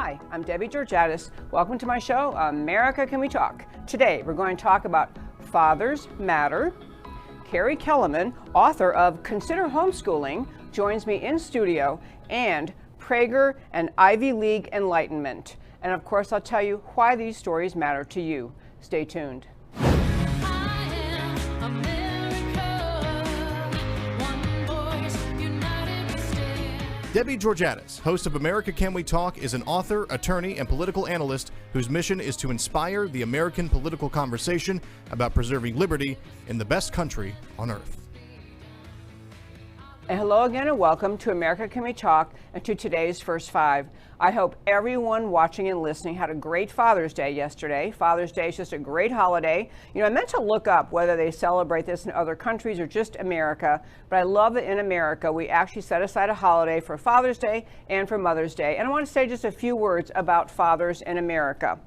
Hi, I'm Debbie Georgatos. Welcome to my show, America Can We Talk? Today, we're going to talk about Fathers Matter. Cari Kelemen, author of Consider Homeschooling, joins me in studio, and Prager and Ivy League Enlightenment. And of course, I'll tell you why these stories matter to you. Stay tuned. Debbie Georgatos, host of America Can We Talk, is an author, attorney, and political analyst whose mission is to inspire the American political conversation about preserving liberty in the best country on earth. And hello again and welcome to America Can We Talk and to today's First Five. I hope everyone watching and listening had a great Father's Day yesterday. Father's Day is just a great holiday. You know, I meant to look up whether they celebrate this in other countries or just America, but I love that in America we actually set aside a holiday for Father's Day and for Mother's Day. And I want to say just a few words about fathers in America.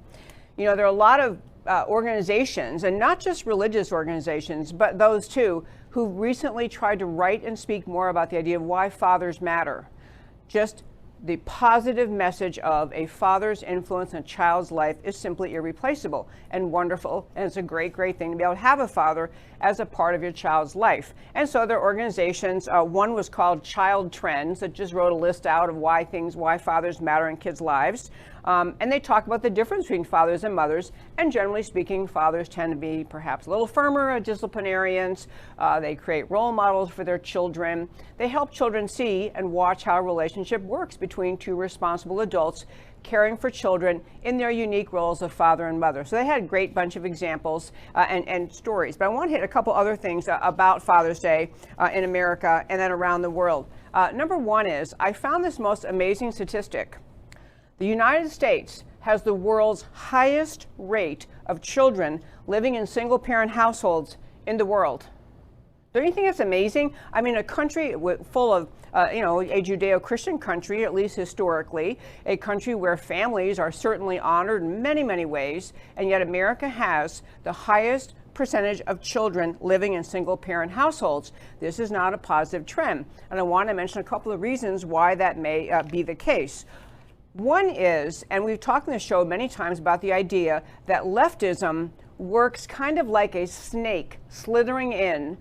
You know, there are a lot of organizations, and not just religious organizations, but those too, who recently tried to write and speak more about the idea of why fathers matter. Just the positive message of a father's influence in a child's life is simply irreplaceable and wonderful, and it's a great, great thing to be able to have a father as a part of your child's life. And so there are organizations, one was called Child Trends, that just wrote a list out of why fathers matter in kids' lives. And they talk about the difference between fathers and mothers, and generally speaking, fathers tend to be perhaps a little firmer disciplinarians. They create role models for their children. They help children see and watch how a relationship works between two responsible adults caring for children in their unique roles of father and mother. So they had a great bunch of examples and stories. But I want to hit a couple other things about Father's Day in America and then around the world. Number one is, I found this most amazing statistic. The United States has the world's highest rate of children living in single-parent households in the world. Don't you think that's amazing? I mean, a country full of, a Judeo-Christian country, at least historically, a country where families are certainly honored in many, many ways, and yet America has the highest percentage of children living in single-parent households. This is not a positive trend, and I want to mention a couple of reasons why that may be the case. One is, and we've talked in the show many times about the idea that leftism works kind of like a snake slithering in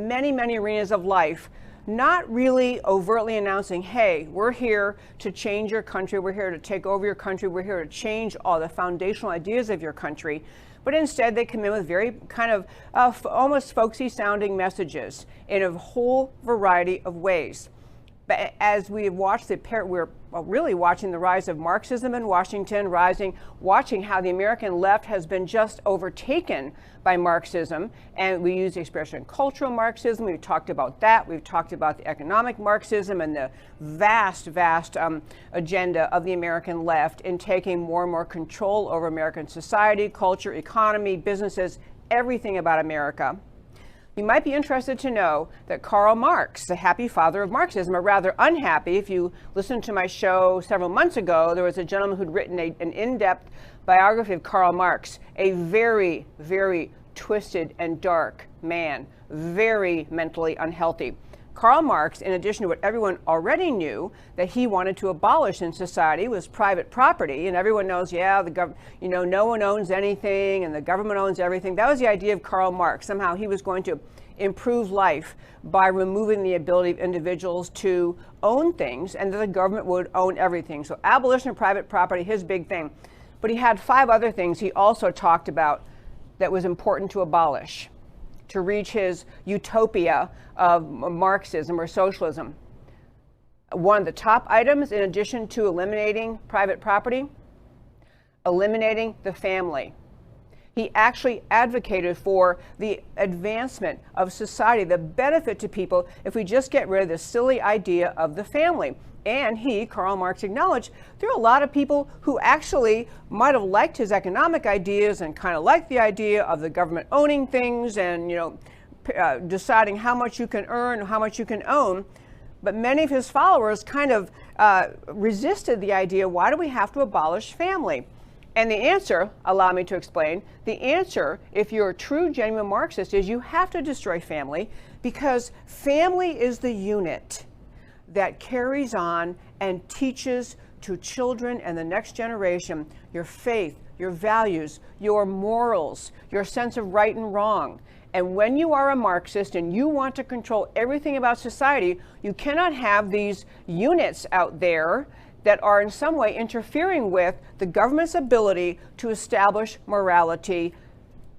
many, many arenas of life, not really overtly announcing, hey, we're here to change your country, we're here to take over your country, we're here to change all the foundational ideas of your country, but instead they come in with very kind of almost folksy sounding messages in a whole variety of ways. But as we have watched we're really watching the rise of Marxism in Washington, watching how the American left has been just overtaken by Marxism. And we use the expression cultural Marxism. We've talked about that. We've talked about the economic Marxism and the vast agenda of the American left in taking more and more control over American society, culture, economy, businesses, everything about America. You might be interested to know that Karl Marx, the happy father of Marxism, or rather unhappy. If you listened to my show several months ago, there was a gentleman who'd written an in-depth biography of Karl Marx, a very, very twisted and dark man, very mentally unhealthy. Karl Marx, in addition to what everyone already knew, that he wanted to abolish in society was private property, and everyone knows, no one owns anything, and the government owns everything. That was the idea of Karl Marx. Somehow he was going to improve life by removing the ability of individuals to own things, and that the government would own everything. So abolition of private property, his big thing. But he had 5 other things he also talked about that was important to abolish to reach his utopia of Marxism or socialism. One of the top items, in addition to eliminating private property, eliminating the family. He actually advocated for the advancement of society, the benefit to people if we just get rid of this silly idea of the family. And Karl Marx, acknowledged there are a lot of people who actually might have liked his economic ideas and kind of liked the idea of the government owning things and, deciding how much you can earn and how much you can own. But many of his followers kind of resisted the idea, why do we have to abolish family? And the answer, allow me to explain, the answer, if you're a true, genuine Marxist, is you have to destroy family because family is the unit that carries on and teaches to children and the next generation your faith, your values, your morals, your sense of right and wrong. And when you are a Marxist and you want to control everything about society, you cannot have these units out there that are in some way interfering with the government's ability to establish morality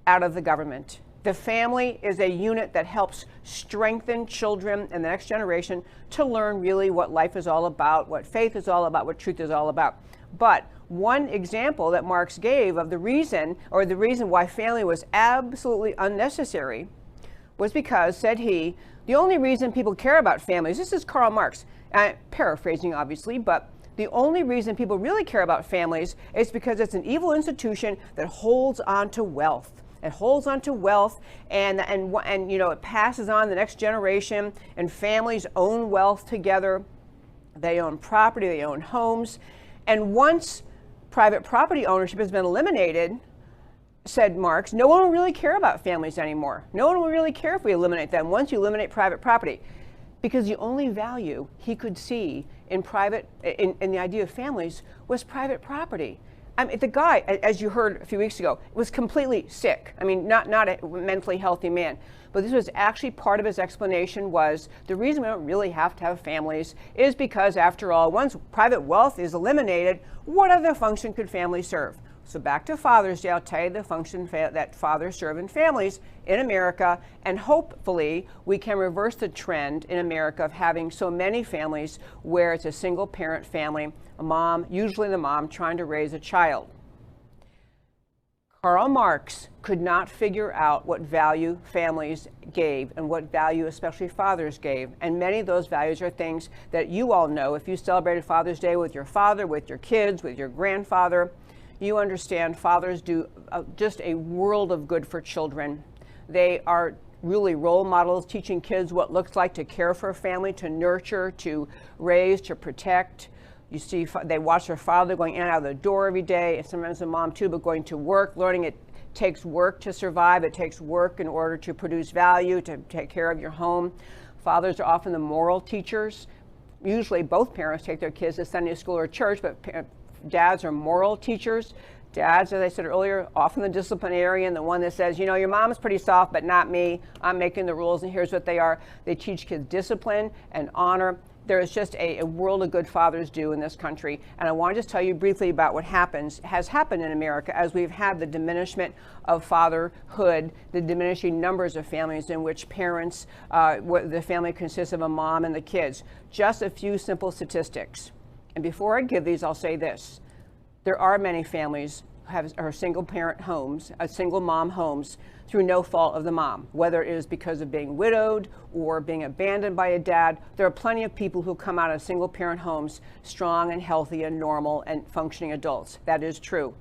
out of the government. The family is a unit that helps strengthen children and the next generation to learn really what life is all about, what faith is all about, what truth is all about. But one example that Marx gave of the reason why family was absolutely unnecessary was because, said he, the only reason people care about families, this is Karl Marx, paraphrasing obviously, but the only reason people really care about families is because it's an evil institution that holds on to wealth. It holds on to wealth and you know, it passes on the next generation, and families own wealth together. They own property, they own homes. And once private property ownership has been eliminated, said Marx, no one will really care about families anymore. No one will really care if we eliminate them once you eliminate private property. Because the only value he could see in the idea of families was private property. I mean, the guy, as you heard a few weeks ago, was completely sick. I mean, not a mentally healthy man. But this was actually part of his explanation was the reason we don't really have to have families is because, after all, once private wealth is eliminated, what other function could families serve? So back to Father's Day, I'll tell you the function that fathers serve in families in America, and hopefully we can reverse the trend in America of having so many families where it's a single parent family, a mom, usually the mom, trying to raise a child. Karl Marx could not figure out what value families gave and what value especially fathers gave. And many of those values are things that you all know. If you celebrated Father's Day with your father, with your kids, with your grandfather, you understand fathers do just a world of good for children. They are really role models, teaching kids what it looks like to care for a family, to nurture, to raise, to protect. You see, they watch their father going in and out of the door every day, and sometimes the mom too, but going to work, learning it takes work to survive. It takes work in order to produce value, to take care of your home. Fathers are often the moral teachers. Usually both parents take their kids to Sunday school or church, but dads are moral teachers. Dads, as I said earlier, often the disciplinarian, the one that says, you know, your mom's pretty soft, but not me. I'm making the rules, and here's what they are. They teach kids discipline and honor. There is just a world of good fathers do in this country. And I want to just tell you briefly about what has happened in America as we've had the diminishment of fatherhood, the diminishing numbers of families in which parents, the family consists of a mom and the kids. Just a few simple statistics. And before I give these, I'll say this. There are many families who are single parent homes, single mom homes, through no fault of the mom, whether it is because of being widowed or being abandoned by a dad. There are plenty of people who come out of single parent homes strong and healthy and normal and functioning adults. That is true.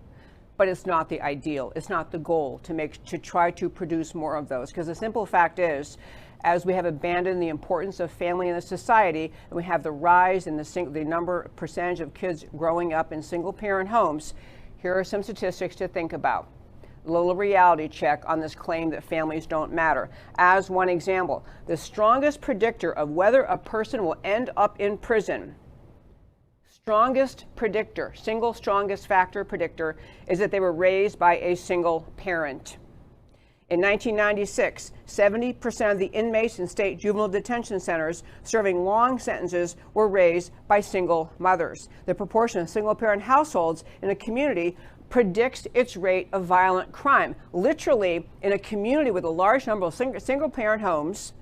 But it's not the ideal. It's not the goal to try to produce more of those. Because the simple fact is, as we have abandoned the importance of family in the society, and we have the rise in the percentage of kids growing up in single parent homes, here are some statistics to think about. A little reality check on this claim that families don't matter. As one example, the strongest predictor of whether a person will end up in prison, strongest predictor, single strongest factor predictor, is that they were raised by a single parent. In 1996, 70% of the inmates in state juvenile detention centers serving long sentences were raised by single mothers. The proportion of single-parent households in a community predicts its rate of violent crime. Literally, in a community with a large number of single-parent homes,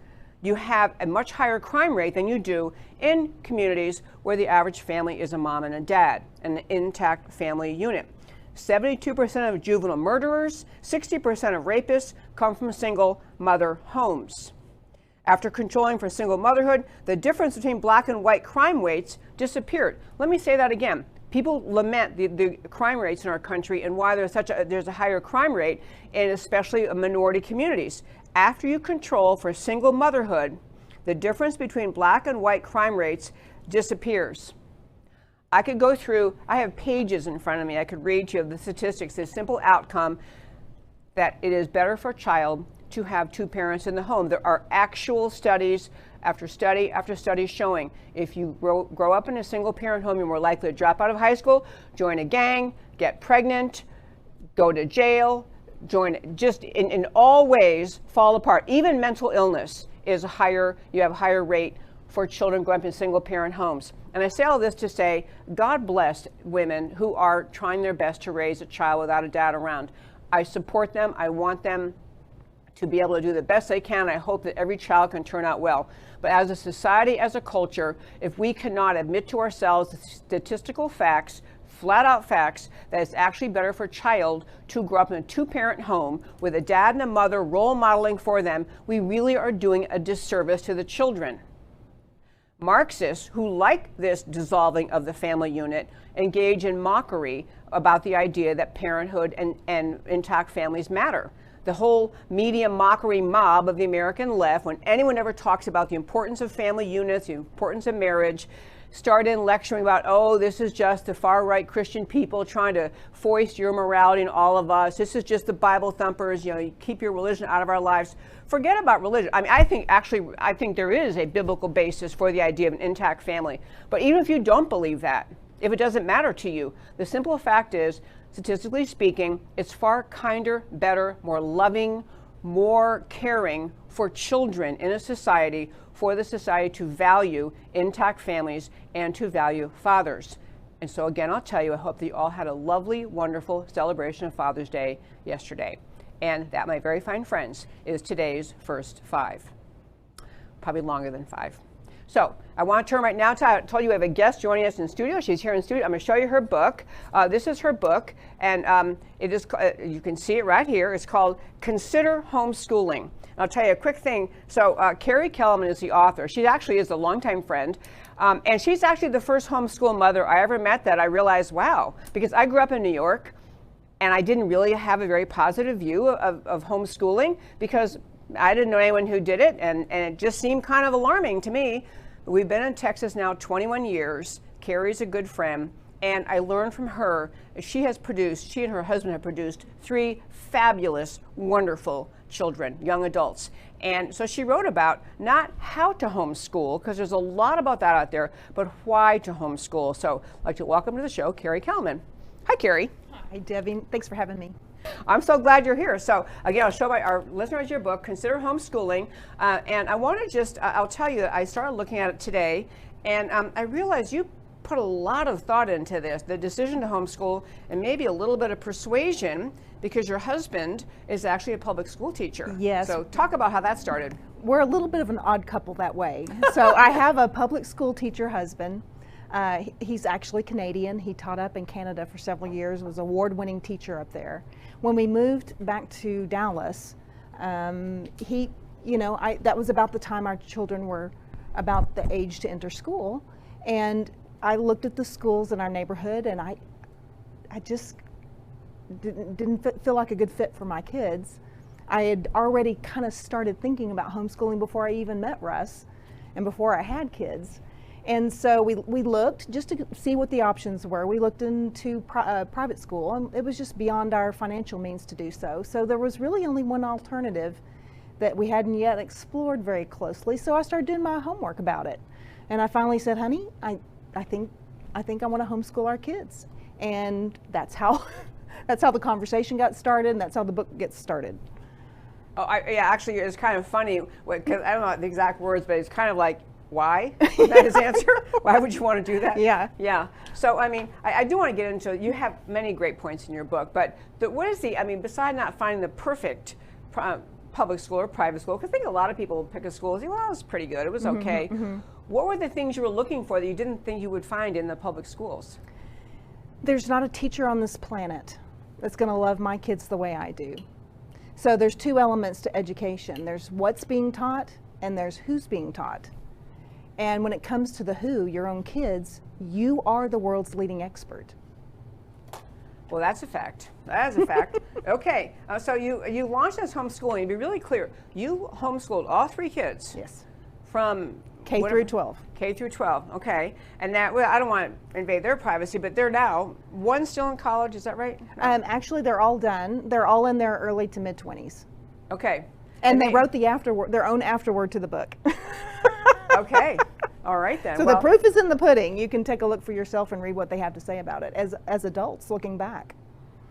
you have a much higher crime rate than you do in communities where the average family is a mom and a dad, an intact family unit. 72% of juvenile murderers, 60% of rapists come from single mother homes. After controlling for single motherhood, the difference between black and white crime rates disappeared. Let me say that again. People lament the crime rates in our country and why there's a higher crime rate in especially minority communities. After you control for single motherhood, the difference between black and white crime rates disappears. I could go through, I have pages in front of me, I could read to you the statistics, the simple outcome that it is better for a child to have two parents in the home. There are actual studies after study showing if you grow up in a single parent home, you're more likely to drop out of high school, join a gang, get pregnant, go to jail, just in all ways fall apart. Even mental illness is higher, you have a higher rate for children growing up in single parent homes. And I say all this to say, God bless women who are trying their best to raise a child without a dad around. I support them. I want them to be able to do the best they can. I hope that every child can turn out well. But as a society, as a culture, if we cannot admit to ourselves the statistical facts, flat out facts, that it's actually better for a child to grow up in a two-parent home with a dad and a mother role modeling for them, we really are doing a disservice to the children. Marxists who like this dissolving of the family unit engage in mockery about the idea that parenthood and intact families matter. The whole media mockery mob of the American left, when anyone ever talks about the importance of family units, the importance of marriage, started lecturing about, oh, this is just the far-right Christian people trying to foist your morality in all of us. This is just the Bible thumpers, you keep your religion out of our lives. Forget about religion. I mean, I think there is a biblical basis for the idea of an intact family. But even if you don't believe that, if it doesn't matter to you, the simple fact is, statistically speaking, it's far kinder, better, more loving, more caring for children in a society, for the society to value intact families and to value fathers. And so again, I'll tell you, I hope that you all had a lovely, wonderful celebration of Father's Day yesterday. And that, my very fine friends, is today's first five. Probably longer than five. So I want to turn right now to, I told you we have a guest joining us in studio. She's here in studio. I'm going to show you her book. This is her book, and it is, you can see it right here. It's called Consider Homeschooling. And I'll tell you a quick thing. So Cari Kelemen is the author. She actually is a longtime friend. And she's actually the first homeschool mother I ever met that I realized, wow, because I grew up in New York, and I didn't really have a very positive view of homeschooling because I didn't know anyone who did it, and it just seemed kind of alarming to me. We've been in Texas now 21 years. Cari's a good friend, and I learned from her. She and her husband have produced 3 fabulous, wonderful children, young adults. And so she wrote about not how to homeschool, because there's a lot about that out there, but why to homeschool. So I'd like to welcome to the show, Cari Kelemen. Hi, Cari. Hi, Debbie. Thanks for having me. I'm so glad you're here. So again, I'll show our listeners your book, Consider Homeschooling. And I want to just, I'll tell you that I started looking at it today, and I realized you put a lot of thought into this, the decision to homeschool, and maybe a little bit of persuasion, because your husband is actually a public school teacher. Yes. So talk about how that started. We're a little bit of an odd couple that way. So I have a public school teacher husband. He's actually Canadian. He taught up in Canada for several years, was an award-winning teacher up there. When we moved back to Dallas, that was about the time our children were about the age to enter school. And I looked at the schools in our neighborhood, and I just didn't feel like a good fit for my kids. I had already kind of started thinking about homeschooling before I even met Russ and before I had kids. And so we looked just to see what the options were. We looked into private school, and it was just beyond our financial means to do so. So there was really only one alternative that we hadn't yet explored very closely. So I started doing my homework about it. And I finally said, honey, I think I want to homeschool our kids. And that's how the conversation got started, and that's how the book gets started. Oh, yeah, actually, it's kind of funny, because I don't know the exact words, but it's kind of like, why? Is that his answer? Why would you want to do that? Yeah. Yeah. So, I mean, I do want to get into, you have many great points in your book, but what is besides not finding the perfect public school or private school, because I think a lot of people pick a school and say, well, it was pretty good, it was okay. Mm-hmm. What were the things you were looking for that you didn't think you would find in the public schools? There's not a teacher on this planet that's going to love my kids the way I do. So there's 2 elements to education. There's what's being taught, and there's who's being taught. And when it comes to the who, your own kids, you are the world's leading expert. Well, that's a fact. That is a fact. Okay, so you launched this homeschooling. To be really clear, you homeschooled all 3 kids. Yes. From K through 12. K through 12, okay. And that, well, I don't want to invade their privacy, but they're now, one's still in college, is that right? No. Actually, they're all done. They're all in their early to mid-20s. Okay. And they wrote their own afterword to the book. Okay. All right then. So the proof is in the pudding. You can take a look for yourself and read what they have to say about it as adults looking back.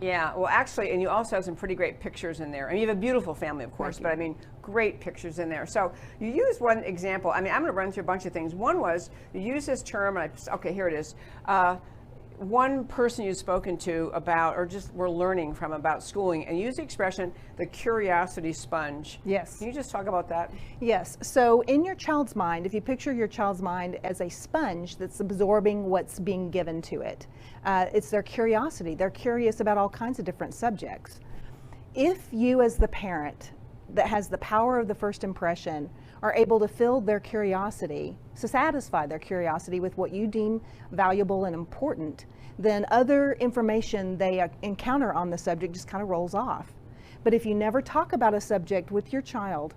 Yeah, well, actually, and you also have some pretty great pictures in there. I mean, you have a beautiful family, of course, but I mean, great pictures in there. So you used one example. I mean, I'm going to run through a bunch of things. One was you use this term, and okay, here it is. One person you've spoken to about, or just were learning from about schooling, and use the expression, the curiosity sponge. Yes. Can you just talk about that? Yes. So in your child's mind, if you picture your child's mind as a sponge that's absorbing what's being given to it, it's their curiosity. They're curious about all kinds of different subjects. If you as the parent that has the power of the first impression are able to fill their curiosity, to satisfy their curiosity with what you deem valuable and important, then other information they encounter on the subject just kind of rolls off. But if you never talk about a subject with your child,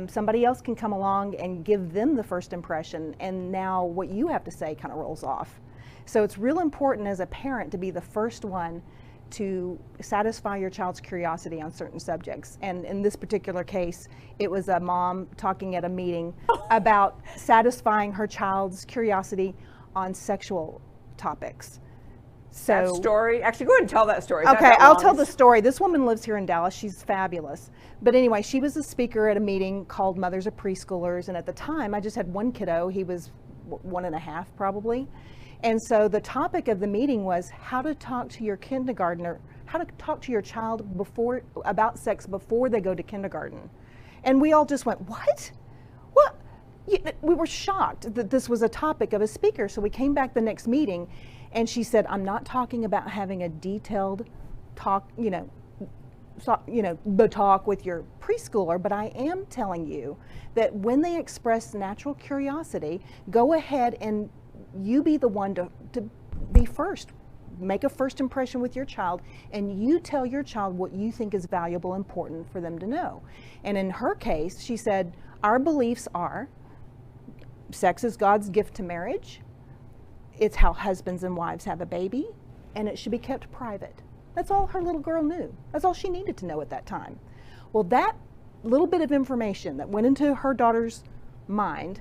somebody else can come along and give them the first impression, and now what you have to say kind of rolls off. So it's real important as a parent to be the first one to satisfy your child's curiosity on certain subjects. And in this particular case, it was a mom talking at a meeting about satisfying her child's curiosity on sexual topics. So that story, actually, go ahead and tell that story. Okay, I'll tell the story. This woman lives here in Dallas. She's fabulous. But anyway, she was a speaker at a meeting called Mothers of Preschoolers. And at the time, I just had one kiddo. He was 1.5 probably. And so the topic of the meeting was how to talk to your kindergartner, how to talk to your child about sex before they go to kindergarten. And we all just went, what? What? We were shocked that this was a topic of a speaker. So we came back the next meeting and she said, I'm not talking about having a detailed talk, the talk with your preschooler, but I am telling you that when they express natural curiosity, go ahead and you be the one to be first. Make a first impression with your child, and you tell your child what you think is valuable, important for them to know. And in her case, she said, our beliefs are sex is God's gift to marriage. It's how husbands and wives have a baby, and it should be kept private. That's all her little girl knew. That's all she needed to know at that time. Well, that little bit of information that went into her daughter's mind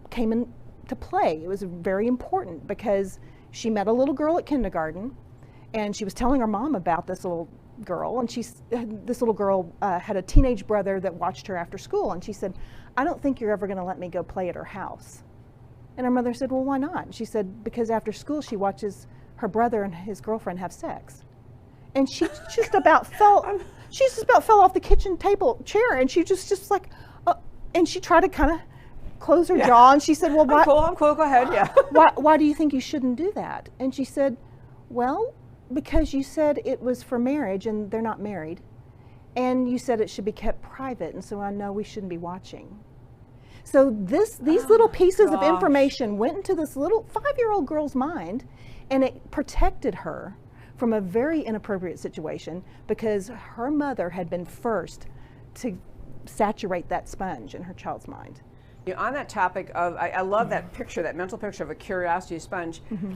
came into play. It was very important because she met a little girl at kindergarten, and she was telling her mom about this little girl, and this little girl had a teenage brother that watched her after school, and she said, I don't think you're ever going to let me go play at her house. And her mother said, well, why not? And she said, because after school she watches her brother and his girlfriend have sex. And she just about fell off the kitchen table chair, and she just like, and she tried to kind of close her jaw, and she said, well, why? I'm cool, go ahead, yeah. Why do you think you shouldn't do that? And she said, well, because you said it was for marriage and they're not married. And you said it should be kept private, and so I know we shouldn't be watching. So these little pieces of information went into this little 5-year-old girl's mind, and it protected her from a very inappropriate situation because her mother had been first to saturate that sponge in her child's mind. On that topic of, I love that picture, that mental picture of a curiosity sponge. Mm-hmm.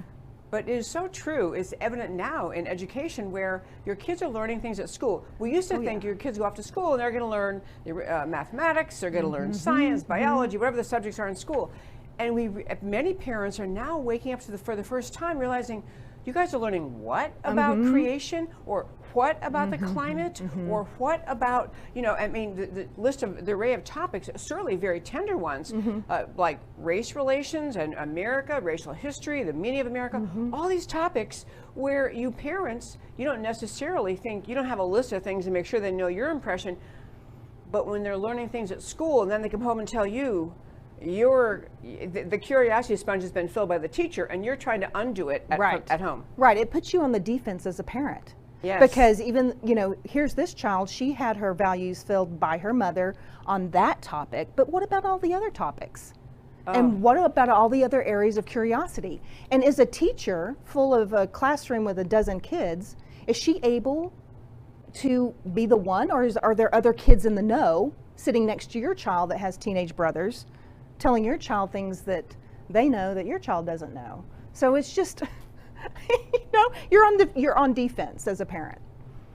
But it is so true. It's evident now in education where your kids are learning things at school. We used to think your kids go off to school and they're going to learn mathematics, they're going to learn science, biology, whatever the subjects are in school. And many parents are now waking up for the first time realizing, you guys are learning what about creation, or what about the climate, or what about, the list of the array of topics, certainly very tender ones, like race relations and America, racial history, the meaning of America, all these topics where you parents, you don't necessarily think, you don't have a list of things to make sure they know your impression, but when they're learning things at school and then they come home and tell you, the curiosity sponge has been filled by the teacher and you're trying to undo it at home. Right, it puts you on the defense as a parent. Yes. Because even, here's this child, she had her values filled by her mother on that topic, but what about all the other topics? And what about all the other areas of curiosity? And as a teacher full of a classroom with a dozen kids, is she able to be the one, or are there other kids in the know sitting next to your child that has teenage brothers telling your child things that they know that your child doesn't know? So it's just, you're on defense as a parent.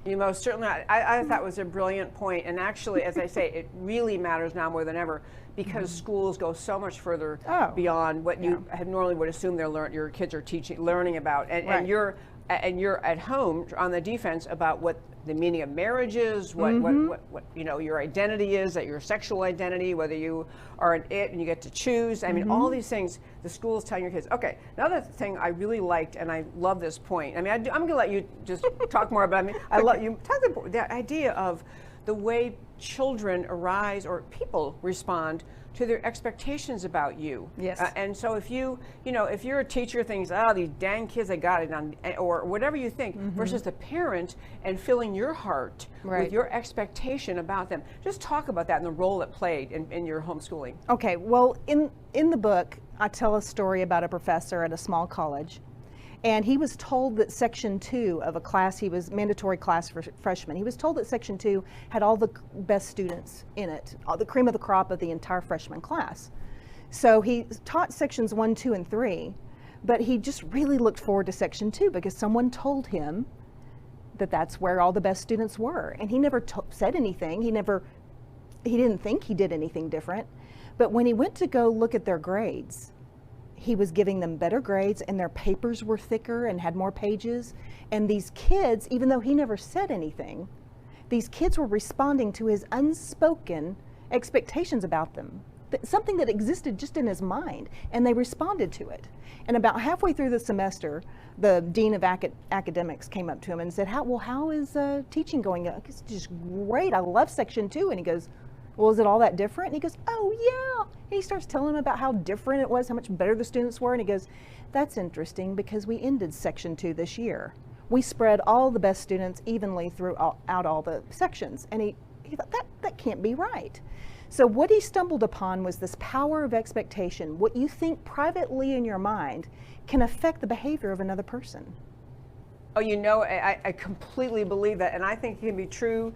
You most certainly, I thought was a brilliant point. And actually, as I say, it really matters now more than ever because schools go so much further beyond what you normally would assume your kids are learning about. And you're at home on the defense about what the meaning of marriage is, what your identity is, that your sexual identity, whether you are an it and you get to choose. I mean, all these things the school is telling your kids. Okay, another thing I really liked, and I love this point. I mean, I'm going to let you just talk more about it. I mean, I love you talk about the idea of the way children arise or people respond to their expectations about you. Yes. And so if if you're a teacher thinks, oh, these dang kids, I got it, or whatever you think, versus the parent and filling your heart with your expectation about them. Just talk about that and the role it played in your homeschooling. Okay, well, in the book, I tell a story about a professor at a small college. And he was told that Section 2 of a class, he was mandatory class for freshmen, he was told that Section 2 had all the best students in it, all the cream of the crop of the entire freshman class. So he taught Sections 1, 2, and 3, but he just really looked forward to Section 2 because someone told him that that's where all the best students were. And he never said anything, he didn't think he did anything different. But when he went to go look at their grades, he was giving them better grades and their papers were thicker and had more pages. And these kids, even though he never said anything, these kids were responding to his unspoken expectations about them. Something that existed just in his mind, and they responded to it. And about halfway through the semester, the dean of academics came up to him and said, how is teaching going? It's just great, I love Section 2. And he goes, well, is it all that different? And he goes, oh yeah. And he starts telling him about how different it was, how much better the students were. And he goes, that's interesting because we ended Section 2 this year. We spread all the best students evenly throughout all the sections. And he thought, that can't be right. So what he stumbled upon was this power of expectation. What you think privately in your mind can affect the behavior of another person. Oh, I completely believe that, and I think it can be true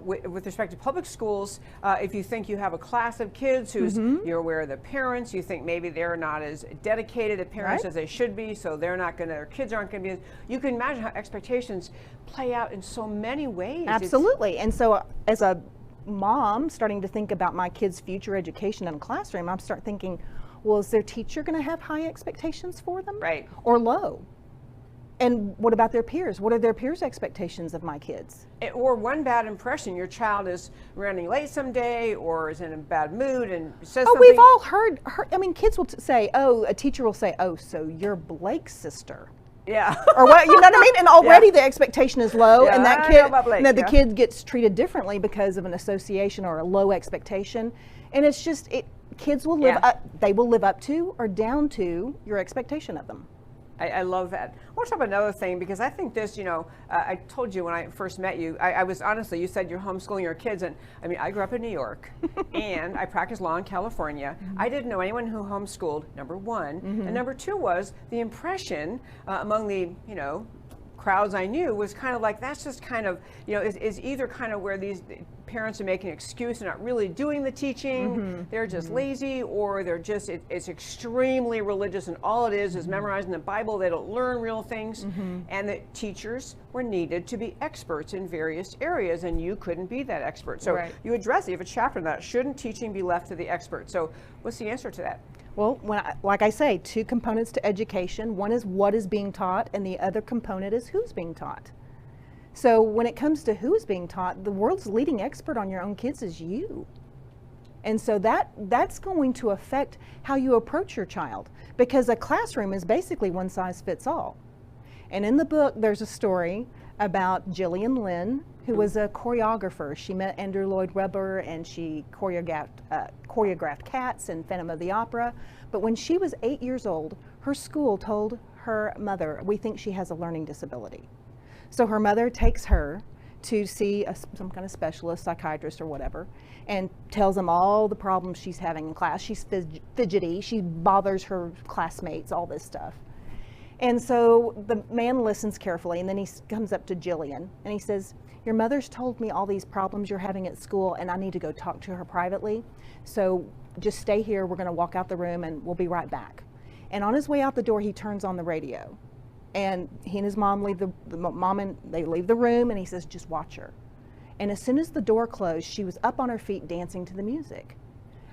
with respect to public schools. If you think you have a class of kids who's you're aware of the parents, you think maybe they're not as dedicated to parents as they should be, so their kids aren't going to be. You can imagine how expectations play out in so many ways. Absolutely, and so as a mom starting to think about my kids' future education in a classroom, I'm start thinking, well, is their teacher going to have high expectations for them, or low? And what about their peers? What are their peers' expectations of my kids? Or one bad impression, your child is running late someday or is in a bad mood and says something. We've all heard I mean, kids will say, a teacher will say, oh, so you're Blake's sister. Yeah. Or what, you know what I mean? And already the expectation is low, and that kid, the kid gets treated differently because of an association or a low expectation. And it's just, kids will live up, they will live up to or down to your expectation of them. I love that. I want to talk about another thing because I think this, I told you when I first met you, I was honestly, you said you're homeschooling your kids, and I mean, I grew up in New York and I practiced law in California. I didn't know anyone who homeschooled, number one, and number two was the impression among the, crowds I knew was kind of like, that's just kind of, is either kind of where these parents are making an excuse and not really doing the teaching, they're just lazy, or they're just, it's extremely religious and all it is memorizing the Bible, they don't learn real things, and that teachers were needed to be experts in various areas, and you couldn't be that expert. So you address it, you have a chapter on that, shouldn't teaching be left to the experts? So what's the answer to that? Well, like I say, two components to education. One is what is being taught, and the other component is who's being taught. So when it comes to who's being taught, the world's leading expert on your own kids is you. And so that's going to affect how you approach your child, because a classroom is basically one size fits all. And in the book, there's a story about Gillian Lynn, who was a choreographer. She met Andrew Lloyd Webber and she choreographed Cats and Phantom of the Opera. But when she was 8 years old, her school told her mother, we think she has a learning disability. So her mother takes her to see some kind of specialist, psychiatrist or whatever, and tells them all the problems she's having in class. She's fidgety, she bothers her classmates, all this stuff. And so the man listens carefully, and then he comes up to Jillian and he says, your mother's told me all these problems you're having at school, and I need to go talk to her privately. So just stay here, we're gonna walk out the room and we'll be right back. And on his way out the door, he turns on the radio. And he and his mom leave they leave the room, and he says, just watch her. And as soon as the door closed, she was up on her feet dancing to the music.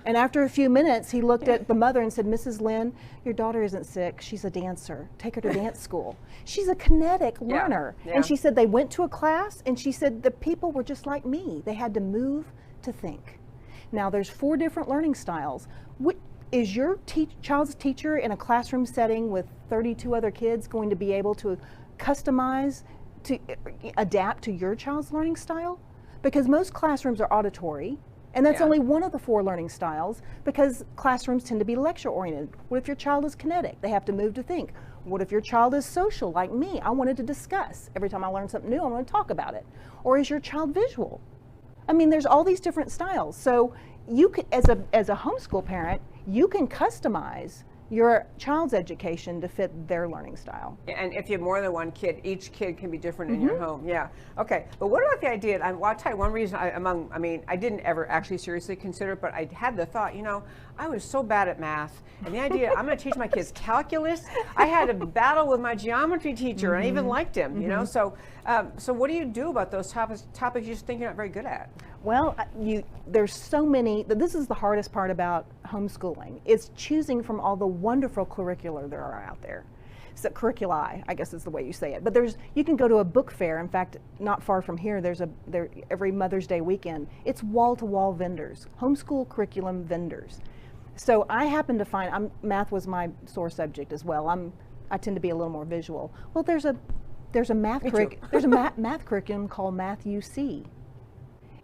And after a few minutes, he looked at the mother and said, Mrs. Lynn, your daughter isn't sick. She's a dancer. Take her to dance school. She's a kinetic learner. Yeah. And she said they went to a class, and she said the people were just like me. They had to move to think. Now, there's 4 different learning styles. Is your child's teacher in a classroom setting with 32 other kids going to be able to customize, to adapt to your child's learning style? Because most classrooms are auditory, and that's only one of the 4 learning styles, because classrooms tend to be lecture oriented. What if your child is kinetic? They have to move to think. What if your child is social like me? I wanted to discuss. Every time I learn something new, I want to talk about it. Or is your child visual? I mean, there's all these different styles. So you could, as a homeschool parent, you can customize your child's education to fit their learning style. And if you have more than one kid, each kid can be different in your home. Yeah. Okay. But what about the idea? I'll tell you one reason. I didn't ever actually seriously consider it, but I had the thought. I was so bad at math, and the idea I'm going to teach my kids calculus. I had a battle with my geometry teacher, and I even liked him. So what do you do about those topics you just think you're not very good at? Well, there's so many. This is the hardest part about homeschooling. It's choosing from all the wonderful curricula there are out there. So curriculi, I guess is the way you say it. But you can go to a book fair. In fact, not far from here, every Mother's Day weekend, it's wall-to-wall vendors, homeschool curriculum vendors. So I happen to find math was my sore subject as well. I tend to be a little more visual. Well, there's a math curriculum called Math UC.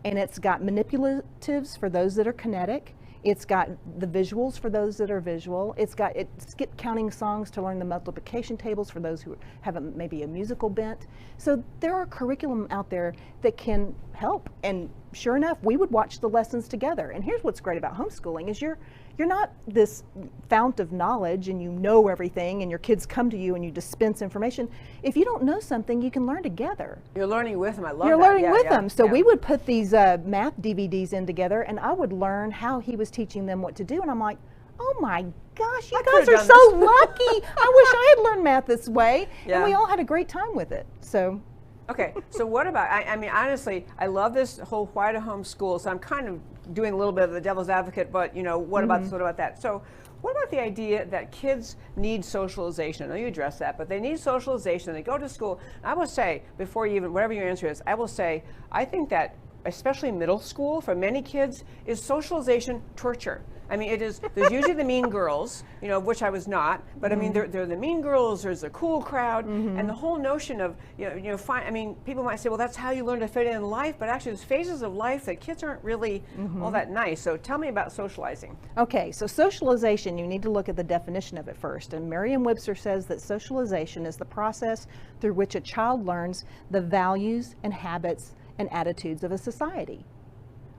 And it's got manipulatives for those that are kinetic. It's got the visuals for those that are visual. It skip counting songs to learn the multiplication tables for those who have maybe a musical bent. So there are curriculum out there that can help. And sure enough, we would watch the lessons together. And here's what's great about homeschooling is you're not this fount of knowledge and you know everything and your kids come to you and you dispense information. If you don't know something, you can learn together. You're learning with them. I love that. You're learning with them. So we would put these math DVDs in together, and I would learn how he was teaching them what to do. And I'm like, oh my gosh, you guys are so lucky. I wish I had learned math this way. And we all had a great time with it. So. Okay, so what about, I mean, honestly, I love this whole why to homeschool, so I'm kind of doing a little bit of the devil's advocate, but what about this, what about that? So what about the idea that kids need socialization? I know you addressed that, but they need socialization, they go to school. I will say, before you even, whatever your answer is, I will say, I think that, especially middle school, for many kids, is socialization torture. I mean, there's usually the mean girls, of which I was not, but I mean, they're the mean girls, there's a cool crowd, and the whole notion of, people might say, well, that's how you learn to fit in life, but actually there's phases of life that kids aren't really all that nice. So tell me about socializing. Okay, so socialization, you need to look at the definition of it first. And Merriam-Webster says that socialization is the process through which a child learns the values and habits and attitudes of a society.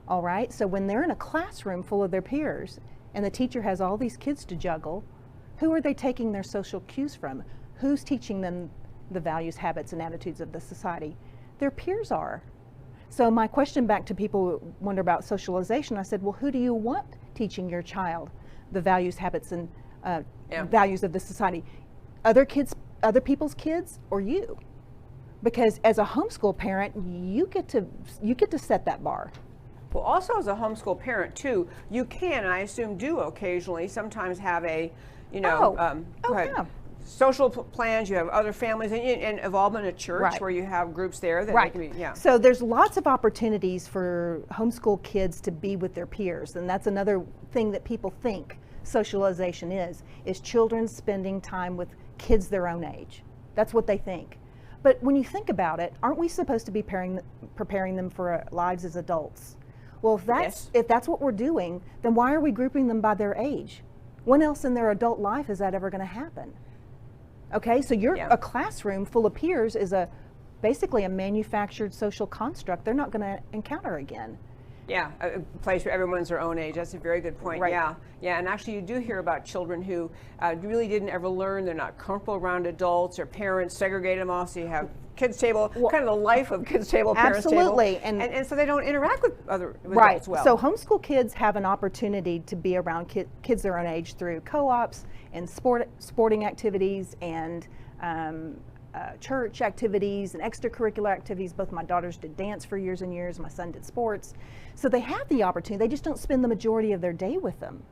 All right, so when they're in a classroom full of their peers and the teacher has all these kids to juggle, who are they taking their social cues from? Who's teaching them the values, habits, and attitudes of the society? Their peers are. So my question back to people who wonder about socialization, I said, well, who do you want teaching your child the values, habits, and values of the society? Other people's kids, or you? Because as a homeschool parent, you get to set that bar. Well, also as a homeschool parent too, you can, and I assume do occasionally, sometimes have a, social plans. You have other families and involvement in a church where you have groups there that can be, So there's lots of opportunities for homeschool kids to be with their peers, and that's another thing that people think socialization is children spending time with kids their own age. That's what they think. But when you think about it, aren't we supposed to be preparing them for lives as adults? Well, if that's what we're doing, then why are we grouping them by their age? When else in their adult life is that ever going to happen? Okay, so a classroom full of peers is basically a manufactured social construct they're not going to encounter again. Yeah, a place where everyone's their own age. That's a very good point. Right. Yeah, and actually you do hear about children who really didn't ever learn. They're not comfortable around adults. Their parents segregate them off, so you have kids table, kind of the life of kids table, parents absolutely. Table. And so they don't interact with other adults well. So homeschool kids have an opportunity to be around kids their own age through co-ops and sporting activities and church activities and extracurricular activities. Both my daughters did dance for years and years. My son did sports. So they have the opportunity. They just don't spend the majority of their day with them.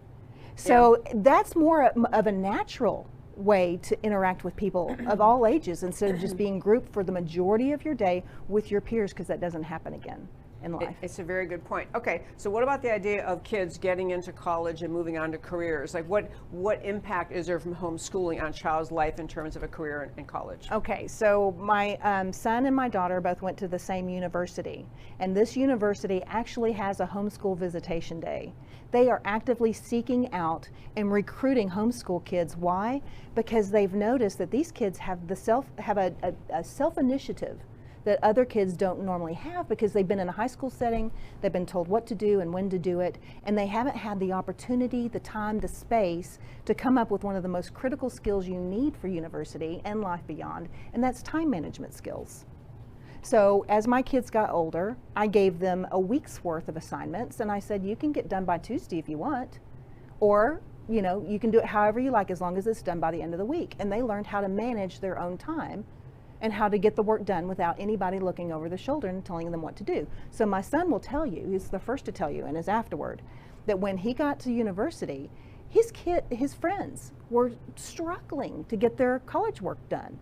So that's more of a natural way to interact with people of all ages instead of just being grouped for the majority of your day with your peers, because that doesn't happen again in life. It's a very good point. Okay, so what about the idea of kids getting into college and moving on to careers? Like what impact is there from homeschooling on a child's life in terms of a career in college? Okay, so my son and my daughter both went to the same university, and this university actually has a homeschool visitation day. They are actively seeking out and recruiting homeschool kids. Why? Because they've noticed that these kids have a self-initiative that other kids don't normally have, because they've been in a high school setting, they've been told what to do and when to do it, and they haven't had the opportunity, the time, the space to come up with one of the most critical skills you need for university and life beyond, and that's time management skills. So as my kids got older, I gave them a week's worth of assignments, and I said, you can get done by Tuesday if you want, or you can do it however you like as long as it's done by the end of the week. And they learned how to manage their own time and how to get the work done without anybody looking over their shoulder and telling them what to do. So my son will tell you, he's the first to tell you, and is afterward, that when he got to university, his friends were struggling to get their college work done.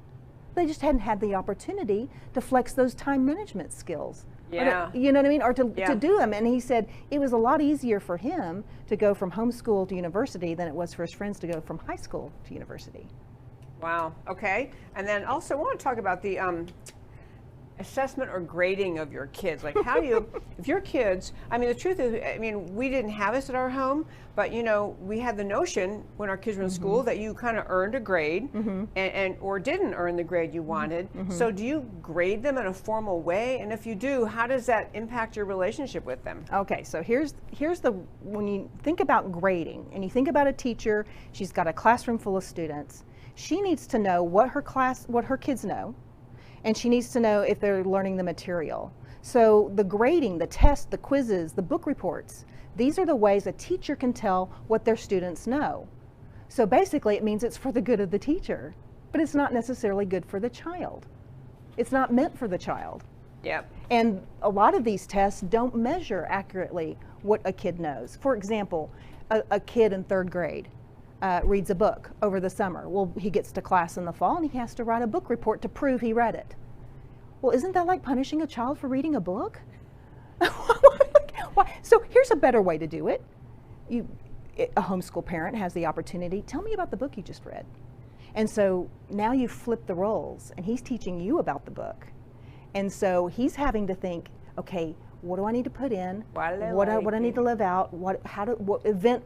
They just hadn't had the opportunity to flex those time management skills. Yeah. You know what I mean? Or to do them. And he said it was a lot easier for him to go from homeschool to university than it was for his friends to go from high school to university. Wow. Okay. And then also I want to talk about the assessment or grading of your kids. Like how do you, if your kids, I mean, the truth is, I mean, we didn't have this at our home, but we had the notion when our kids were in school that you kind of earned a grade and or didn't earn the grade you wanted. So do you grade them in a formal way? And if you do, how does that impact your relationship with them? Okay, so here's when you think about grading and you think about a teacher, she's got a classroom full of students. She needs to know what her kids know, and she needs to know if they're learning the material. So the grading, the tests, the quizzes, the book reports, these are the ways a teacher can tell what their students know. So basically it means it's for the good of the teacher, but it's not necessarily good for the child. It's not meant for the child. Yep. And a lot of these tests don't measure accurately what a kid knows. For example, a kid in 3rd grade reads a book over the summer. Well, he gets to class in the fall and he has to write a book report to prove he read it. Well, isn't that like punishing a child for reading a book? So here's a better way to do it. A homeschool parent has the opportunity, tell me about the book you just read. And so now you flip the roles and he's teaching you about the book. And so he's having to think, okay, what do I need to put in? What I need to live out? What event,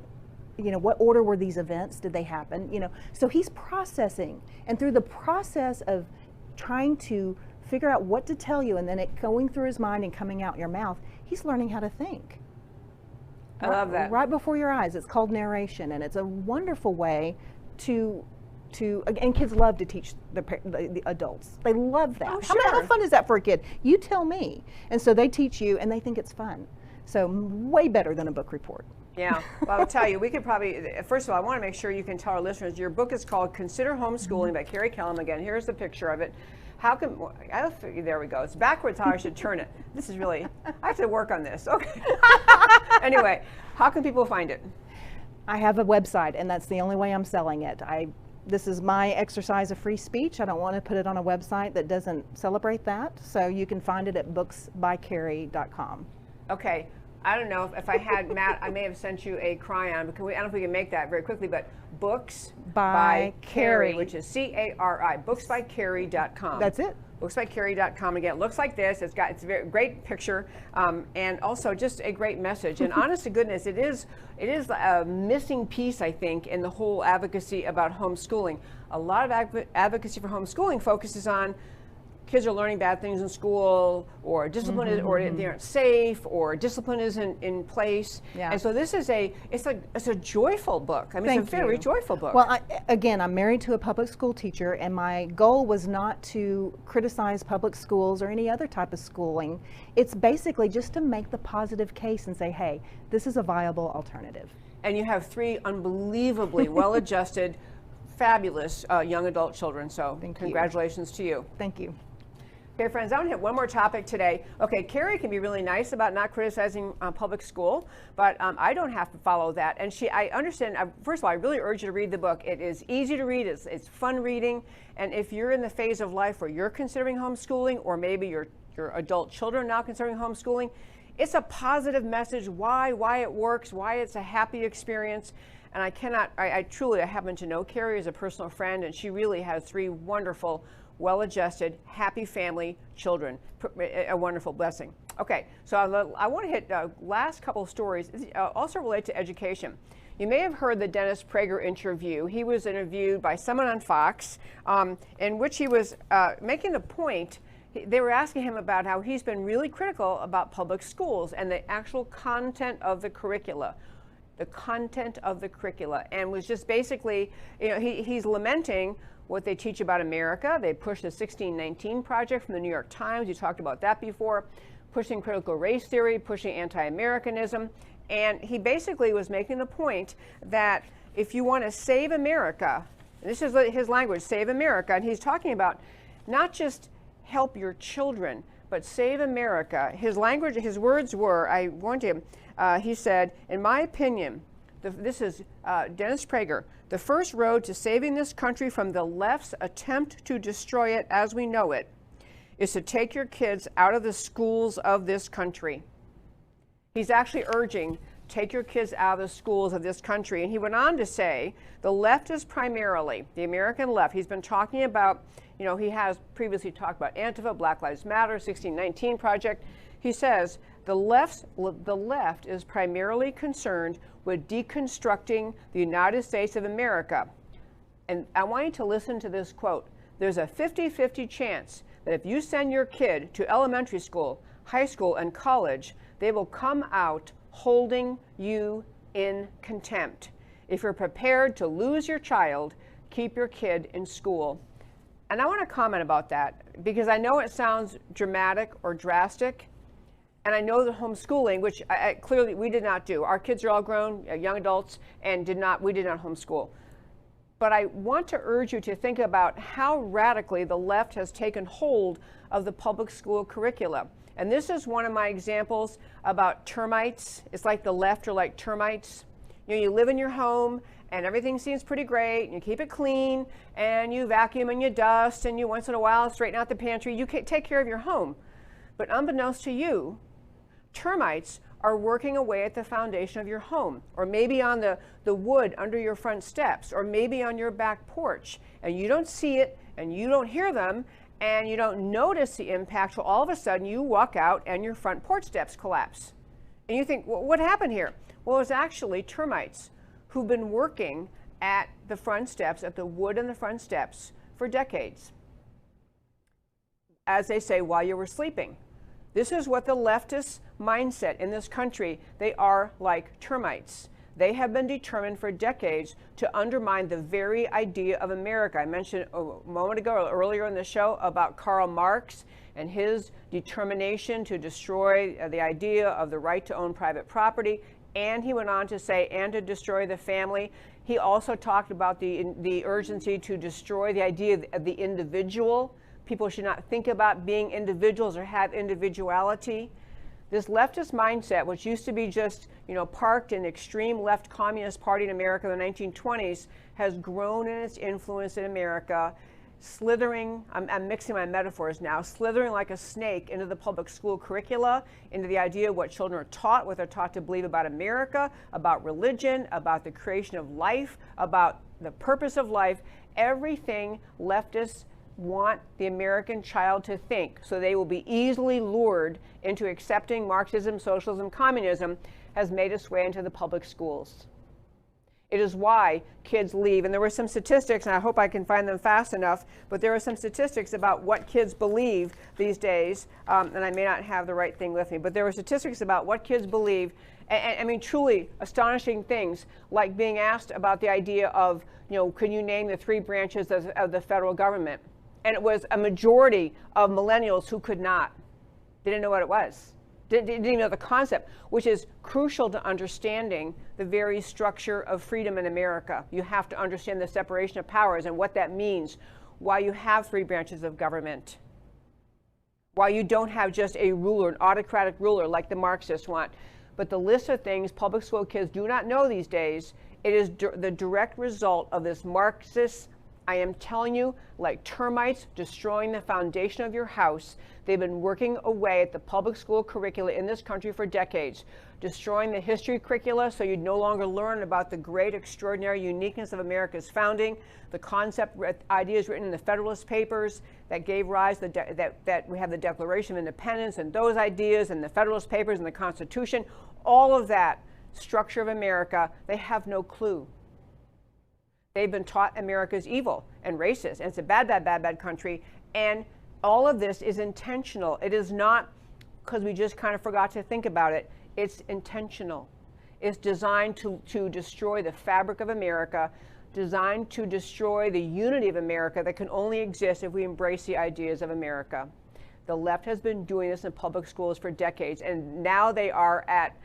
what order were these events? Did they happen? So he's processing, and through the process of trying to figure out what to tell you and then it going through his mind and coming out your mouth, he's learning how to think. I love that. Right before your eyes. It's called narration, and it's a wonderful way to and kids love to teach the adults. They love that. Oh, sure. How fun is that for a kid? You tell me. And so they teach you and they think it's fun. So way better than a book report. Yeah, well, I'll tell you, we could probably, first of all, I want to make sure you can tell our listeners, your book is called Consider Homeschooling by Cari Kelemen. Again, here's the picture of it. There we go. It's backwards how I should turn it. This is really, I have to work on this. Okay. Anyway, how can people find it? I have a website, and that's the only way I'm selling it. This is my exercise of free speech. I don't want to put it on a website that doesn't celebrate that. So you can find it at booksbycari.com. Okay. I don't know if I had, Matt, I may have sent you a crayon, but I don't know if we can make that very quickly, but Books by Cari, which is C-A-R-I, booksbycari.com. That's it. Booksbycari.com. Again, it looks like this. It's a very great picture, and also just a great message. And honest to goodness, it is a missing piece, I think, in the whole advocacy about homeschooling. A lot of advocacy for homeschooling focuses on kids are learning bad things in school, or discipline is, or they aren't safe, or discipline isn't in place. Yeah. And so this is it's a joyful book. I mean, it's a very joyful book. Well, again, I'm married to a public school teacher, and my goal was not to criticize public schools or any other type of schooling. It's basically just to make the positive case and say, hey, this is a viable alternative. And you have 3 unbelievably well-adjusted, fabulous young adult children. So congratulations to you. Thank you. Okay, friends, I want to hit one more topic today. Okay, Cari can be really nice about not criticizing public school, but I don't have to follow that. And I understand, first of all, I really urge you to read the book. It is easy to read, it's fun reading, and if you're in the phase of life where you're considering homeschooling, or maybe your adult children now considering homeschooling, it's a positive message, why it works, why it's a happy experience. And I truly happen to know Cari as a personal friend, and she really has 3 wonderful, well-adjusted, happy family children. A wonderful blessing. Okay, so I want to hit last couple of stories, also relate to education. You may have heard the Dennis Prager interview. He was interviewed by someone on Fox, in which he was making the point. They were asking him about how he's been really critical about public schools and the actual content of the curricula. The content of the curricula, and was just basically, he's lamenting what they teach about America. They pushed the 1619 Project from the New York Times. You talked about that before. Pushing critical race theory, pushing anti-Americanism. And he basically was making the point that if you want to save America, and this is his language, save America, and he's talking about not just help your children, but save America. His language, his words were, I warned him, he said, in my opinion, this is Dennis Prager, the first road to saving this country from the left's attempt to destroy it as we know it is to take your kids out of the schools of this country. He's actually urging, take your kids out of the schools of this country. And he went on to say, the left is primarily, the American left, he's been talking about, he has previously talked about Antifa, Black Lives Matter, 1619 Project. He says, the left is primarily concerned with deconstructing the United States of America. And I want you to listen to this quote. There's a 50-50 chance that if you send your kid to elementary school, high school, and college, they will come out holding you in contempt. If you're prepared to lose your child, keep your kid in school. And I want to comment about that because I know it sounds dramatic or drastic. And I know that homeschooling, which clearly we did not do. Our kids are all grown, young adults, and we did not homeschool. But I want to urge you to think about how radically the left has taken hold of the public school curricula. And this is one of my examples about termites. It's like the left are like termites. You live in your home and everything seems pretty great, and you keep it clean, and you vacuum and you dust, and you once in a while straighten out the pantry. You take care of your home. But unbeknownst to you, termites are working away at the foundation of your home, or maybe on the wood under your front steps, or maybe on your back porch, and you don't see it, and you don't hear them, and you don't notice the impact till all of a sudden you walk out and your front porch steps collapse. And you think, well, what happened here? Well, it's actually termites who've been working at the front steps, at the wood and the front steps for decades. As they say, while you were sleeping. This is what the leftist mindset in this country, they are like termites. They have been determined for decades to undermine the very idea of America. I mentioned a moment ago, earlier in the show, about Karl Marx and his determination to destroy the idea of the right to own private property. And he went on to say, and to destroy the family. He also talked about the urgency to destroy the idea of the individual. People should not think about being individuals or have individuality. This leftist mindset, which used to be just, parked in extreme left communist party in America in the 1920s, has grown in its influence in America, slithering, I'm mixing my metaphors now, slithering like a snake into the public school curricula, into the idea of what children are taught, what they're taught to believe about America, about religion, about the creation of life, about the purpose of life, everything leftists want the American child to think, so they will be easily lured into accepting Marxism, socialism, communism, has made its way into the public schools. It is why kids leave. And there were some statistics, and I hope I can find them fast enough, but there are some statistics about what kids believe these days, and I may not have the right thing with me, but there were statistics about what kids believe, and I mean, truly astonishing things, like being asked about the idea of, can you name the 3 branches of the federal government? And it was a majority of millennials who could not. They didn't know what it was. Didn't even know the concept, which is crucial to understanding the very structure of freedom in America. You have to understand the separation of powers and what that means, why you have 3 branches of government, why you don't have just a ruler, an autocratic ruler like the Marxists want. But the list of things public school kids do not know these days, it is the direct result of this Marxist, I am telling you, like termites destroying the foundation of your house. They've been working away at the public school curricula in this country for decades, destroying the history curricula so you'd no longer learn about the great, extraordinary uniqueness of America's founding, the concept ideas written in the Federalist Papers that gave rise to that we have the Declaration of Independence, and those ideas and the Federalist Papers and the Constitution, all of that structure of America, they have no clue. They've been taught America's evil and racist, and it's a bad, bad, bad, bad country. And all of this is intentional. It is not because we just kind of forgot to think about it. It's intentional. It's designed to destroy the fabric of America, designed to destroy the unity of America that can only exist if we embrace the ideas of America. The left has been doing this in public schools for decades, and now they are at,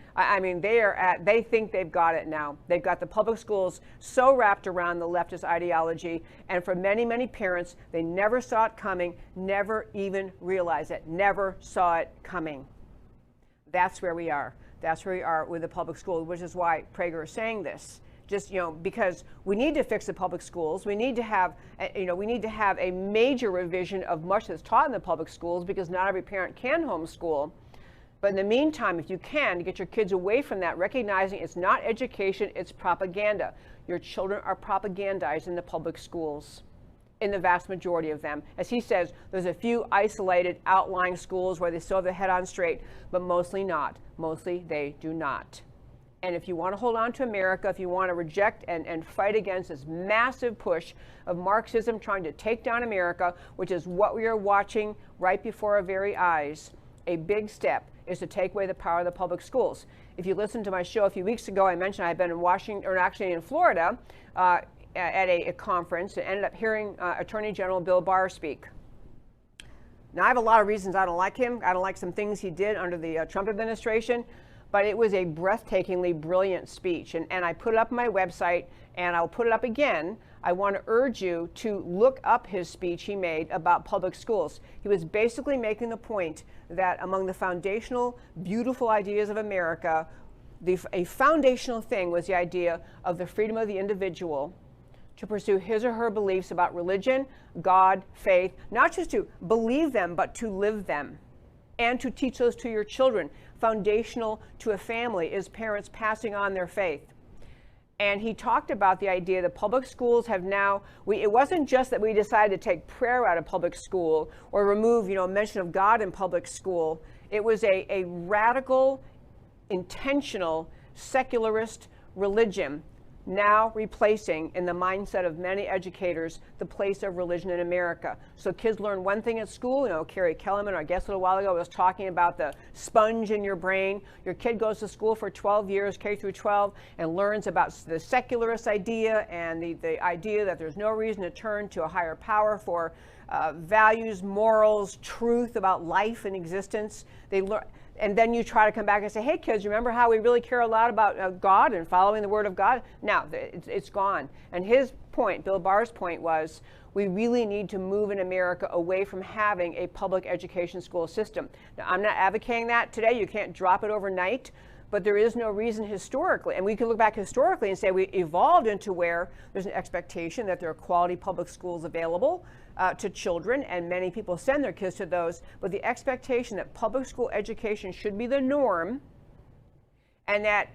they think they've got it now. They've got the public schools so wrapped around the leftist ideology, and for many, many parents, they never saw it coming, never even realized it, never saw it coming. That's where we are. That's where we are with the public school, which is why Prager is saying this. Just, because we need to fix the public schools. We need to have, a major revision of much that's taught in the public schools, because not every parent can homeschool. But in the meantime, if you can, to get your kids away from that, recognizing it's not education, it's propaganda. Your children are propagandized in the public schools, in the vast majority of them. As he says, there's a few isolated outlying schools where they still have their head on straight, but mostly not. Mostly they do not. And if you want to hold on to America, if you want to reject and fight against this massive push of Marxism trying to take down America, which is what we are watching right before our very eyes, a big step is to take away the power of the public schools. If you listened to my show a few weeks ago, I mentioned I've been in Washington, or actually in Florida, at a conference, and ended up hearing Attorney General Bill Barr speak. Now, I have a lot of reasons I don't like him. I don't like some things he did under the Trump administration. But it was a breathtakingly brilliant speech. And I put it up on my website, and I'll put it up again. I want to urge you to look up his speech he made about public schools. He was basically making the point that among the foundational, beautiful ideas of America, a foundational thing was the idea of the freedom of the individual to pursue his or her beliefs about religion, God, faith, not just to believe them, but to live them, and to teach those to your children. Foundational to a family is parents passing on their faith. And he talked about the idea that public schools have now, it wasn't just that we decided to take prayer out of public school or remove, mention of God in public school. It was a radical, intentional, secularist religion now replacing, in the mindset of many educators, the place of religion in America. So kids learn one thing at school. Cari, Kelemen, our guest a little while ago, was talking about the sponge in your brain. Your kid goes to school for 12 years, K through 12, and learns about the secularist idea and the idea that there's no reason to turn to a higher power for values, morals, truth about life and existence. They learn. And then you try to come back and say, hey, kids, remember how we really care a lot about God and following the Word of God? Now, it's gone. And his point, Bill Barr's point, was we really need to move in America away from having a public education school system. Now, I'm not advocating that today. You can't drop it overnight. But there is no reason historically, and we can look back historically and say we evolved into where there's an expectation that there are quality public schools available to children, and many people send their kids to those, but the expectation that public school education should be the norm and that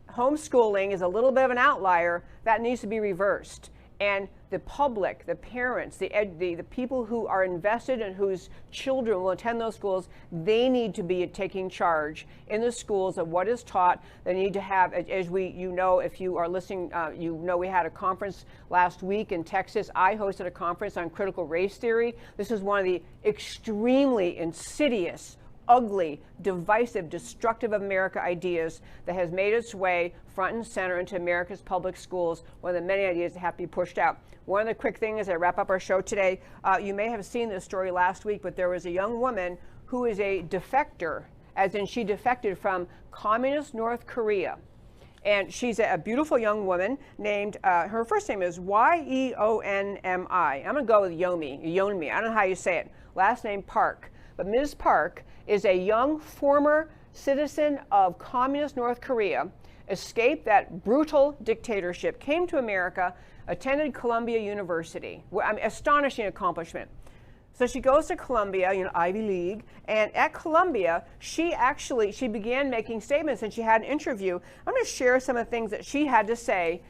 homeschooling is a little bit of an outlier, that needs to be reversed. And the public, the parents, the people who are invested and whose children will attend those schools, they need to be taking charge in the schools of what is taught. They need to have, as if you are listening, we had a conference last week in Texas. I hosted a conference on critical race theory. This is one of the extremely insidious, ugly, divisive, destructive America ideas that has made its way front and center into America's public schools, one of the many ideas that have to be pushed out. One of the quick things as I wrap up our show today, you may have seen this story last week, but there was a young woman who is a defector as in she defected from communist North Korea. And she's a beautiful young woman named, her first name is Y-E-O-N-M-I. I'm going to go with Yeonmi. I don't know how you say it. Last name Park. But Ms. Park is a young former citizen of communist North Korea, escaped that brutal dictatorship, came to America, attended Columbia University. Astonishing accomplishment. So she goes to Columbia, Ivy League, and at Columbia, she began making statements, and she had an interview. I'm going to share some of the things that she had to say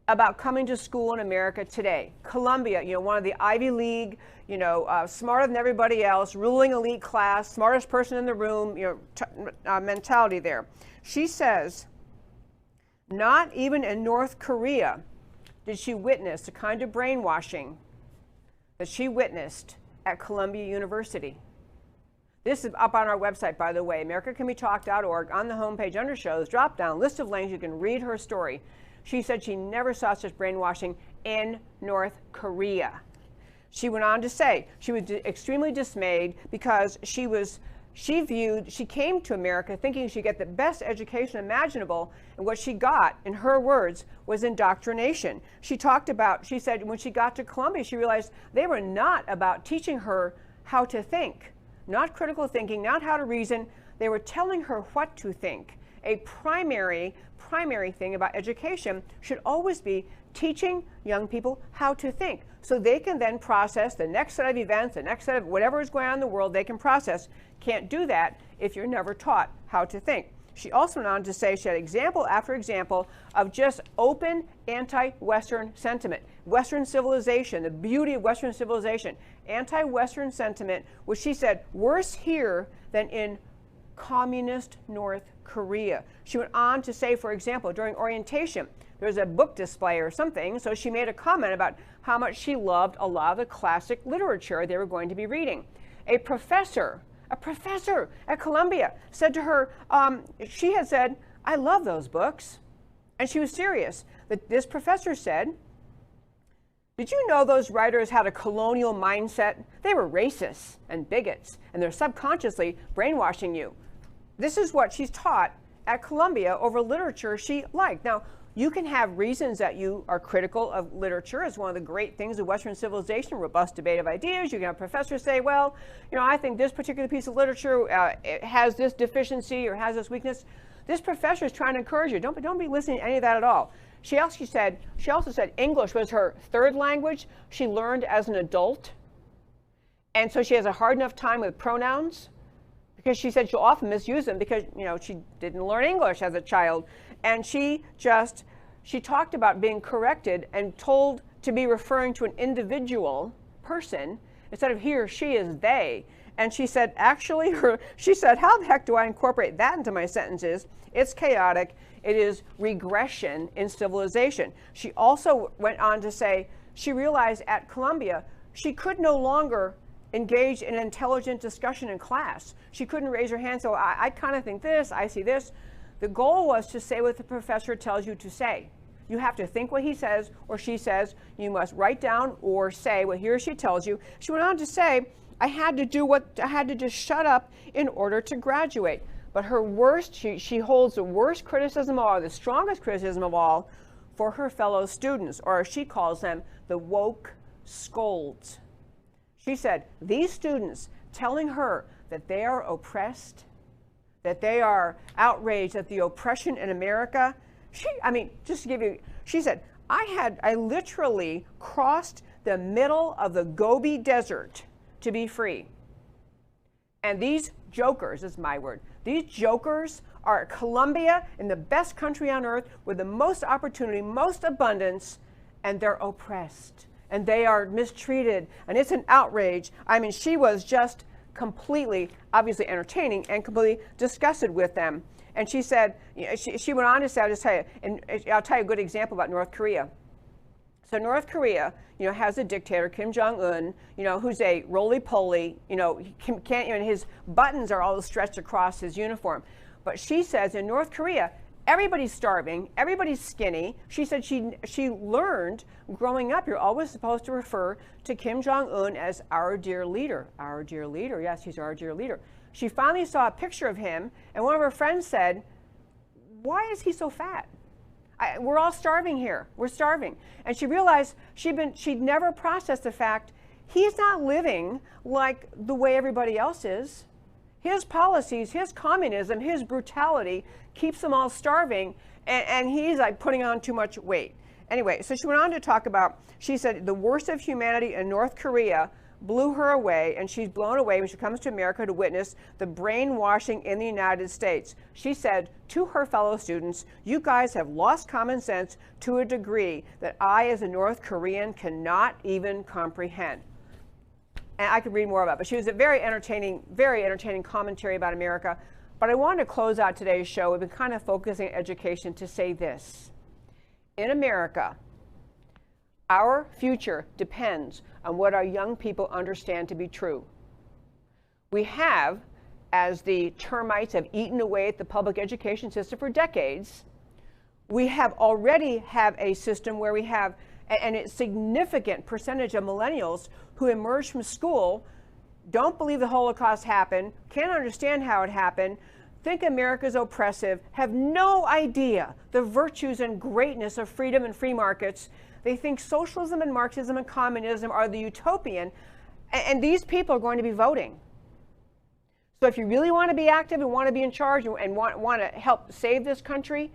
about coming to school in America today. Columbia, one of the Ivy League, smarter than everybody else, ruling elite class, smartest person in the room, mentality there. She says, not even in North Korea did she witness the kind of brainwashing that she witnessed at Columbia University. This is up on our website, by the way, americacanwetalk.org. On the homepage under shows, drop down, list of links, you can read her story. She said she never saw such brainwashing in North Korea. She went on to say she was extremely dismayed because she came to America thinking she'd get the best education imaginable, and what she got, in her words, was indoctrination. She said when she got to Columbia, she realized they were not about teaching her how to think, not critical thinking, not how to reason. They were telling her what to think. A primary thing about education should always be teaching young people how to think, so they can then process the next set of events, the next set of whatever is going on in the world, they can process. Can't do that if you're never taught how to think. She also went on to say she had example after example of just open anti-Western sentiment. Western civilization, the beauty of Western civilization, anti-Western sentiment, which she said worse here than in communist North Korea. She went on to say, for example, during orientation, there was a book display or something, so she made a comment about how much she loved a lot of the classic literature they were going to be reading. A professor at Columbia said to her, she had said, I love those books. And she was serious. This professor said, did you know those writers had a colonial mindset? They were racists and bigots, and they're subconsciously brainwashing you. This is what she's taught at Columbia over literature she liked. Now, you can have reasons that you are critical of literature. It's one of the great things of Western civilization, robust debate of ideas. You can have professors say, well, I think this particular piece of literature it has this deficiency or has this weakness. This professor is trying to encourage you. Don't be listening to any of that at all. She also said English was her third language. She learned as an adult. And so she has a hard enough time with pronouns because she said she'll often misuse them because, she didn't learn English as a child. And she talked about being corrected and told to be referring to an individual person instead of he or she is they. And she said, actually, she said, how the heck do I incorporate that into my sentences? It's chaotic. It is regression in civilization. She also went on to say she realized at Columbia she could no longer engage in intelligent discussion in class. She couldn't raise her hand, so I kind of think this, I see this. The goal was to say what the professor tells you to say. You have to think what he says or she says. You must write down or say what he or she tells you. She went on to say, I had to just shut up in order to graduate. But her worst, she holds the worst criticism of all, the strongest criticism of all, for her fellow students, or as she calls them, the woke scolds. She said, these students telling her that they are oppressed, that they are outraged at the oppression in America. Just to give you, she said, I literally crossed the middle of the Gobi Desert to be free. And these jokers, is my word, these jokers are at Columbia, in the best country on earth, with the most opportunity, most abundance, and they're oppressed. And they are mistreated, and it's an outrage. She was just completely, obviously entertaining and completely disgusted with them. And she said, she went on to say, I'll tell you a good example about North Korea. So North Korea, has a dictator, Kim Jong-un, who's a roly-poly, his buttons are all stretched across his uniform. But she says in North Korea, everybody's starving, everybody's skinny. She said she learned growing up, you're always supposed to refer to Kim Jong-un as our dear leader. Our dear leader, yes, he's our dear leader. she finally saw a picture of him, and one of her friends said, "Why is he so fat? We're all starving here. We're starving." And she realized she'd never processed the fact he's not living like the way everybody else is. His policies, his communism, his brutality keeps them all starving, and he's like putting on too much weight. Anyway, so she went on to talk about, she said, the worst of humanity in North Korea blew her away, and she's blown away when she comes to America to witness the brainwashing in the United States. She said to her fellow students, "You guys have lost common sense to a degree that I, as a North Korean, cannot even comprehend." And I could read more about it, but she was a very entertaining commentary about America. But I wanted to close out today's show. We've been kind of focusing on education to say this. In America, our future depends on what our young people understand to be true. We have, as the termites have eaten away at the public education system for decades, we already have a system where we have a significant percentage of millennials who emerge from school, don't believe the Holocaust happened, can't understand how it happened, think America's oppressive, have no idea the virtues and greatness of freedom and free markets. They think socialism and Marxism and communism are the utopian, and these people are going to be voting. So if you really want to be active and want to be in charge and want to help save this country,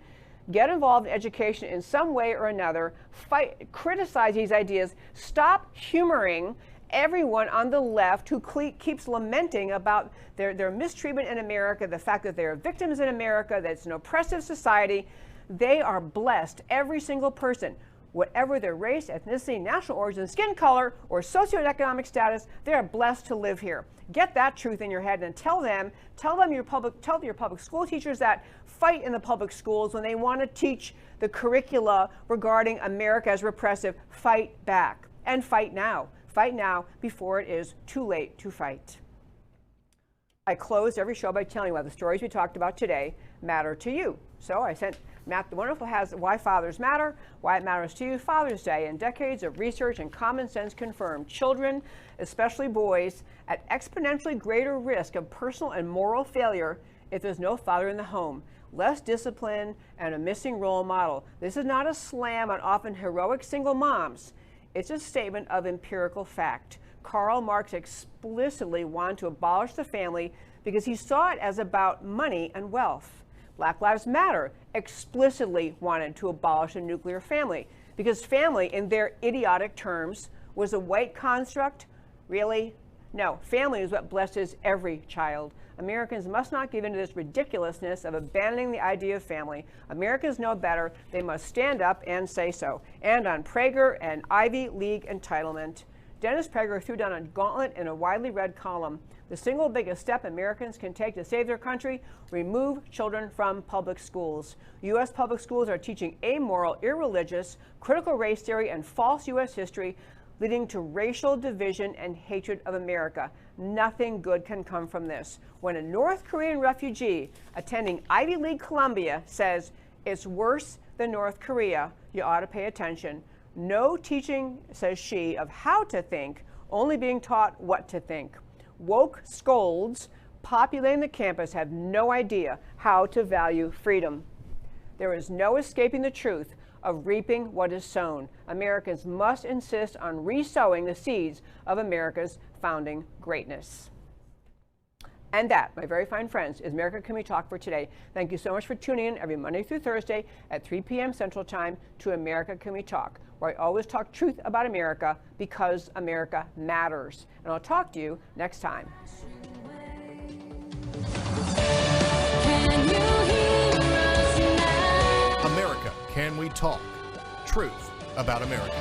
get involved in education in some way or another, criticize these ideas, stop humoring everyone on the left who keeps lamenting about their mistreatment in America, the fact that they're victims in America, that it's an oppressive society. They are blessed, every single person, whatever their race, ethnicity, national origin, skin color, or socioeconomic status, they are blessed to live here. Get that truth in your head and tell your public school teachers that fight in the public schools when they want to teach the curricula regarding America as repressive. Fight back and fight now. Fight now before it is too late to fight. I close every show by telling you why the stories we talked about today matter to you. So I sent Matt the Wonderful has Why Fathers Matter, Why It Matters to You, Father's Day, and decades of research and common sense confirm children, especially boys, at exponentially greater risk of personal and moral failure if there's no father in the home, less discipline, and a missing role model. This is not a slam on often heroic single moms. It's a statement of empirical fact. Karl Marx explicitly wanted to abolish the family because he saw it as about money and wealth. Black Lives Matter explicitly wanted to abolish the nuclear family because family, in their idiotic terms, was a white construct. Really? No, family is what blesses every child. Americans must not give in to this ridiculousness of abandoning the idea of family. Americans know better. They must stand up and say so. And on Prager and Ivy League entitlement, Dennis Prager threw down a gauntlet in a widely read column. The single biggest step Americans can take to save their country: remove children from public schools. U.S. public schools are teaching amoral, irreligious, critical race theory, and false U.S. history, leading to racial division and hatred of America. Nothing good can come from this. When a North Korean refugee attending Ivy League Columbia says it's worse than North Korea, you ought to pay attention. No teaching, says she, of how to think, only being taught what to think. Woke scolds populating the campus have no idea how to value freedom. There is no escaping the truth of reaping what is sown. Americans must insist on re-sowing the seeds of America's founding greatness. And that, my very fine friends, is America Can We Talk for today. Thank you so much for tuning in every Monday through Thursday at 3 p.m. Central Time to America Can We Talk, where I always talk truth about America because America matters. And I'll talk to you next time. America Can We Talk? Truth about America.